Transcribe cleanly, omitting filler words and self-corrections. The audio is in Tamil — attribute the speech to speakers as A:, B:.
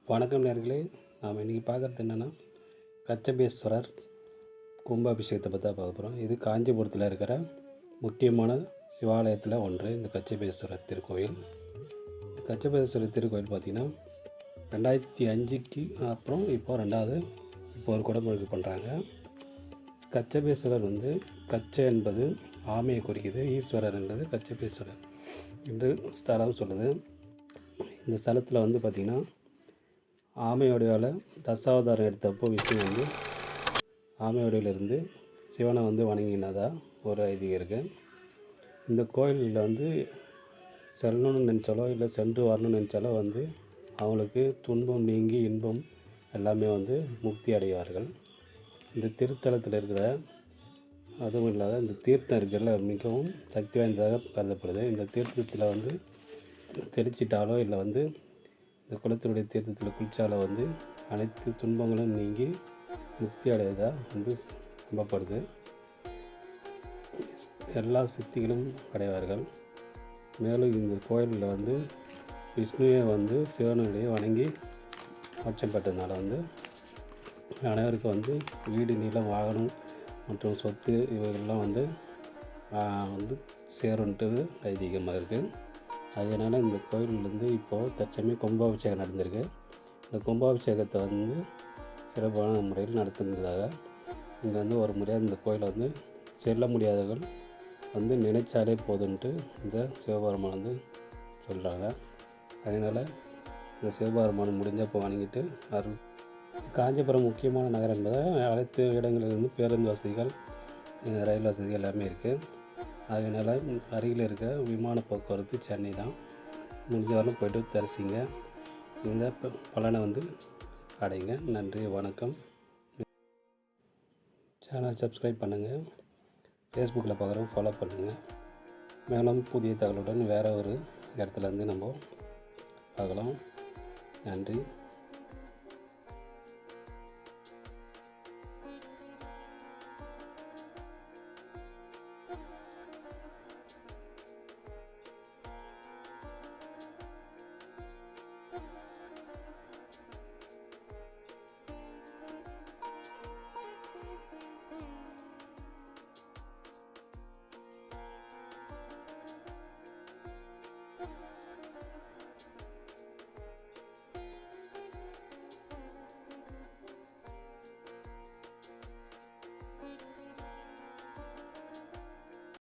A: வணக்கம் நேர்களே. நாம் இன்றைக்கி பார்க்குறது என்னென்னா கச்சபேஸ்வரர் கும்பாபிஷேகத்தை பற்றி தான் பார்க்க போகிறோம். இது காஞ்சிபுரத்தில் இருக்கிற முக்கியமான சிவாலயத்தில் ஒன்று இந்த கச்சபேஸ்வரர் திருக்கோயில். கச்சபேஸ்வரர் திருக்கோயில் பார்த்திங்கன்னா 2005க்கு அப்புறம் இப்போ ஒரு குடமுழுக்கு பண்ணுறாங்க. கச்சபேஸ்வரர் கச்ச என்பது ஆமையை குறிக்குது, ஈஸ்வரர் என்பது கச்சபேஸ்வரர் என்று ஸ்தலம் சொல்லுது. இந்த ஸ்தலத்தில் பார்த்திங்கன்னா ஆமையோடையால் தசாவதாரம் எடுத்தப்போ விஷ்ணு ஆமையோடையிலிருந்து சிவனை வணங்கினதாக ஒரு ஐதீகம் இருக்குது. இந்த கோயிலில் செல்லணும்னு நினச்சாலோ இல்லை சென்று வரணும்னு நினச்சாலோ அவங்களுக்கு துன்பம் நீங்கி இன்பம் எல்லாமே முக்தி அடைவார்கள். இந்த திருத்தலத்தில் இருக்கிற அதுவும் இல்லாத இந்த தீர்த்தம் இருக்கிறதுல மிகவும் சக்தி வாய்ந்ததாக கருதப்படுது. இந்த தீர்த்தத்தில் தெளிச்சிட்டாலோ இல்லை இந்த குளத்தினுடைய தீர்த்தத்தில் குளித்தாலோ அனைத்து துன்பங்களும் நீங்கி முக்தி அடைவதாக நம்பப்படுது. எல்லா சித்திகளும் அடைவார்கள். மேலும் இந்த கோயிலில் விஷ்ணுவை சிவனுடைய வணங்கி மோட்சம் பெற்றதுனால அனைவருக்கும் வீடு, நிலம், வாகனம் மற்றும் சொத்து இவைகள்லாம் சேருன்றது ஐதீகமாக இருக்குது. அதனால் இந்த கோயிலில் இப்போது தற்சமயம் கும்பாபிஷேகம் நடந்திருக்கு. இந்த கும்பாபிஷேகத்தை சிறப்பான முறையில் நடத்துனதாக இங்கே ஒரு முறையாக இந்த கோயிலை செல்ல முடியாதவர்கள் நினைச்சாலே போதுன்ட்டு இந்த சிவபெருமான் சொல்கிறாங்க. அதனால் இந்த சிவபெருமான் முடிஞ்சப்போ வணங்கிட்டு அருள். காஞ்சிபுரம் முக்கியமான நகரம் என்பதை அனைத்து இடங்களிலிருந்து பேருந்து வசதிகள், ரயில் வசதிகள் எல்லாமே இருக்குது. அதனால் அருகில் இருக்கிற விமான போக்குவரத்து சென்னை தான். முடிஞ்சவரை போய்ட்டு தரிசிங்க, இந்த பலனை அடைங்க. நன்றி, வணக்கம். சேனல் சப்ஸ்கிரைப் பண்ணுங்கள், ஃபேஸ்புக்கில் பார்க்குறவங்க ஃபாலோ பண்ணுங்கள். மேலும் புதிய தகவலுடன் வேறு ஒரு இடத்துலேருந்து நம்ம பார்க்கலாம். நன்றி.